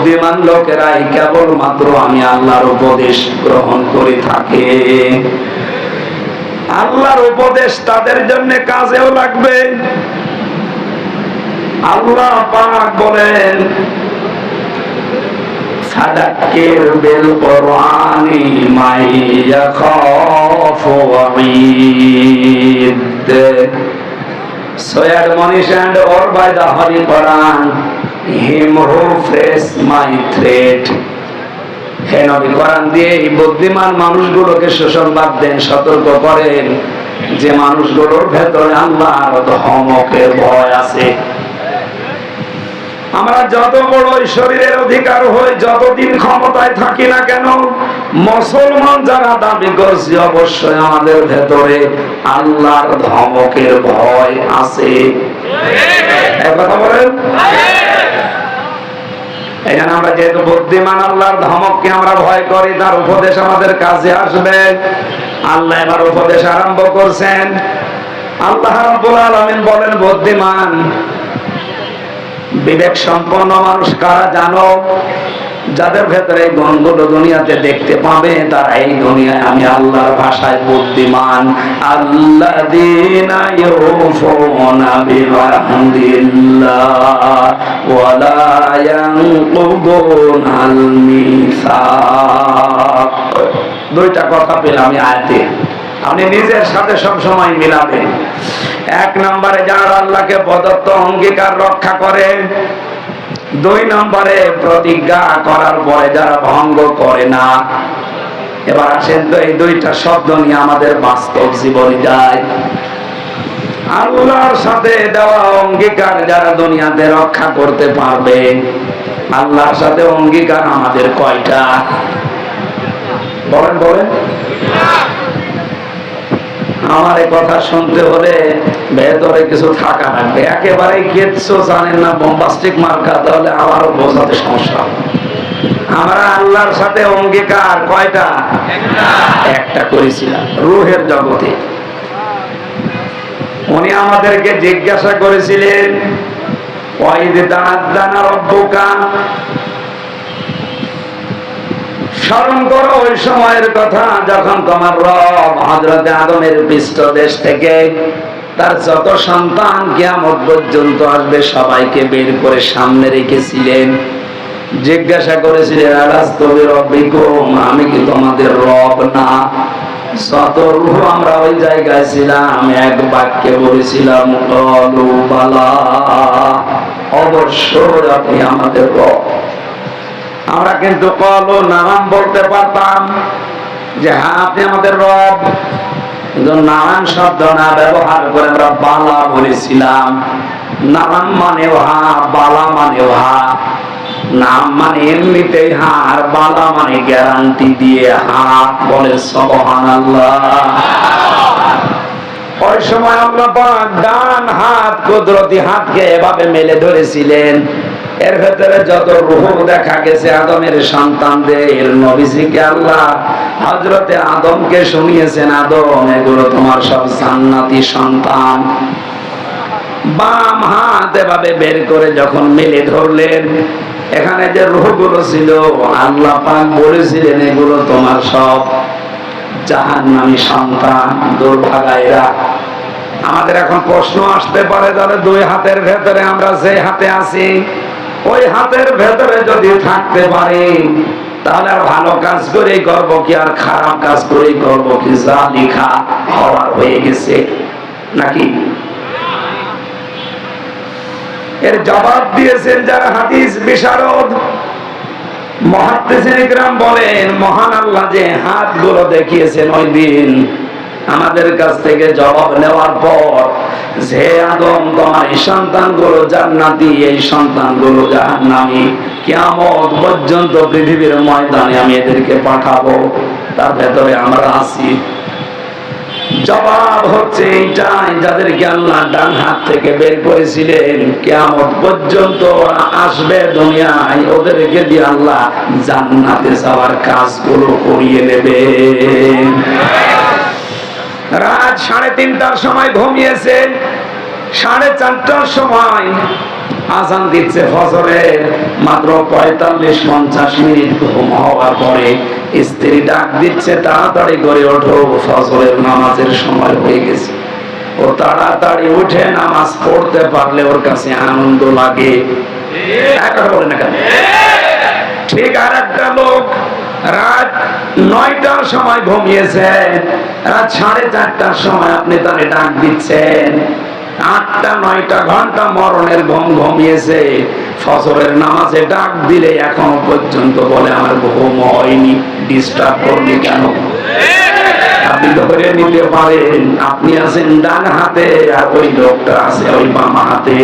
বুদ্ধিমান লোকেরাই কেবলমাত্র আমি আল্লাহর উপদেশ গ্রহণ করে থাকে। আল্লাহর উপদেশ তাদের জন্য কাজেও লাগবে। আল্লাহ পাক বলেন, ফাদাক্কির বিল কুরআনি মান ইয়াখাফু ওয়াঈদ। So admonish and or by the Holy Quran him who face my threat. হে নবী, কোরআন দিয়ে এই বুদ্ধিমান মানুষগুলোকে সুসংবাদ দেন, সতর্ক করেন যে মানুষগুলোর ভেতরে আল্লাহর ধমকের ভয় আছে। আমরা যত বড় শরীরের অধিকার হই, যতদিন ক্ষমতায় থাকি না কেন, মুসলমান যারা দাবি করছি, অবশ্যই আমাদের ভেতরে আল্লাহর ধমকের ভয় আছে। এই কথা বলেন। এখানে আমরা যেহেতু বুদ্ধিমান, আল্লাহর ধমককে আমরা ভয় করি, তার উপদেশ আমাদের কাছে আসবে। আল্লাহ এবার উপদেশ আরম্ভ করছেন। আল্লাহ রাব্বুল আলামিন বলেন, বুদ্ধিমান বিবেক সম্পন্ন মানুষ কারা জানো? যাদের ভেতরে এই গুণগুলো দুনিয়াতে দেখতে পাবে, তারা এই দুনিয়ায় আমি আল্লাহর ভাষায় বুদ্ধিমান। আল্লাযীনা ইউফুনা বিআহদিল্লাহ ওয়া লা ইয়ানকুদুনাল মিসাক। দুইটা কথা পেলাম আমি আয়াতে, আপনি নিজের সাথে সব সময় মিলাবেন। এক নম্বরে যারা আল্লাহকে প্রদত্ত অঙ্গীকার রক্ষা করে, দুই নম্বরে প্রতিজ্ঞা করার পরে যারা ভঙ্গ করে না। এবার আসেন তো এই দুইটা শব্দ নিয়ে আমাদের বাস্তব জীবনে যায়। আল্লাহর সাথে দেওয়া অঙ্গীকার যারা দুনিয়াতে রক্ষা করতে পারবে, আল্লাহর সাথে অঙ্গীকার আমাদের কয়টা? বলেন বলেন। আমার এই কথা শুনতে হলে ভেতরে কিছু থাকা লাগবে। একেবারে কিচ্ছু জানেন না, বোম্বাস্টিক মার্কা, তাহলে আমারও বোঝাতে সমস্যা। আমরা আল্লাহর সাথে অঙ্গীকার কয়টা? একটা করেছিলাম রূহের জগতে। উনি আমাদেরকে জিজ্ঞাসা করেছিলেন, ওয়াইদ তাআযানা রাব্বুকা, স্মরণ করো ওই সময়ের কথা যখন তোমার রব হযরত আদমের পৃষ্ঠদেশ থেকে তার যত সন্তান কিয়ামত পর্যন্ত আসবে সবাইকে বের করে সামনে রেখেছিলেন। জিজ্ঞাসা করেছিলেন, আলাস্তু বিরব্বিকুম, আমি কি তোমাদের রব না? যত রূহ আমরা ওই জায়গায় ছিলাম, এক বাক্যে বলেছিলাম, ক্বালু বালা, অবশ্যই আপনি আমাদের রব। আমরা কিন্তু ক্বালু নাম বলতে পারতাম যে হ্যাঁ আপনি আমাদের রব, কিন্তু নাম শব্দ না ব্যবহার করে আমরা বালা বলেছিলাম। নাম মানে হা, বালা মানে হা। নাম মানে এমনিতেই হা, আর বালা মানে গ্যারান্টি দিয়ে হা। বলে সুবহানাল্লাহ। ওই সময় আল্লাহ পাক ডান হাত, কুদরতি হাতকে এভাবে মেলে ধরেছিলেন। এর ভেতরে যত রূহ দেখা গেছে আদমের সন্তানদের, নবীজিকে আল্লাহ হযরতে আদমকে শুনিয়েছেন, আদম এগুলো তোমার সব জান্নাতি সন্তান। বাম হাত এভাবে বের করে যখন মেলে ধরলেন, এখানে যে রূহগুলো ছিল আল্লাহ পাক বলেছিলেন এগুলো তোমার সব জাহান্নামী সন্তান, দুর্ভাগায়েরা। আমাদের এখন প্রশ্ন আসতে পারে, তাহলে দুই হাতের ভেতরে আমরা যে হাতে আছি, ওই হাতের ভেতরে যদি থাকতে পারি, তাহলে আর ভালো কাজ করেই করবো কি, আর খারাপ কাজ করেই করবো কি? যা লেখা হওয়ার হয়ে গেছে নাকি? এর জবাব দিয়েছেন যারা হাদিস বিশারদ, মুহাদ্দিসিন ইকরাম বলেন, মহান আল্লাহ যে হাতগুলো দেখিয়েছেন ওই দিন আমাদের কাছ থেকে জবাব নেওয়ার পর, যে আদম তোমার এই সন্তানগুলো জান্নাতি, এই সন্তানগুলো জাহান্নামী, কিয়ামত পর্যন্ত পৃথিবীর ময়দানে আমি এদেরকে পাঠাবো, তার ভেতরে আমরা আছি। জবাব হচ্ছে এইটাই, যাদেরকে আল্লাহ ডান হাত থেকে বের করেছিলেন, কিয়ামত পর্যন্ত ওরা আসবে দুনিয়ায়, ওদেরকে দিয়ে আল্লাহ জান্নাতে যাওয়ার কাজগুলো করিয়ে নেবেন। রাত 3:30টার সময় ঘুমিয়েছেন, 4:30টার সময় আজান দিচ্ছে ফজরের, মাত্র 45-50 মিনিট ঘুম হওয়ার পরে স্ত্রী ডাক দিচ্ছে, তাড়াতাড়ি করে ওঠো, ফজরের নামাজের সময় হয়ে গেছে। ও তাড়াতাড়ি উঠে নামাজ পড়তে পারলে ওর কাছে আনন্দ লাগে। একটা বলে না কেন? ঠিক আর একটা লোক রাত 9টার সময় ঘুমিয়েছে, রাত 4:30টার সময় আপনি তারে ডাক দিচ্ছেন, 8-9 ঘন্টা মরণের ঘুম ঘুমিয়েছে, ফজরের নামাজে ডাক দিলে এখনো পর্যন্ত বলে আমার ঘুম হয়নি, ডিস্টার্ব করলি কেন? আপনি ধরে নিতে পারেন আপনি আছেন ডান হাতে আর ওই লোকটা আছে ওই বাম হাতে।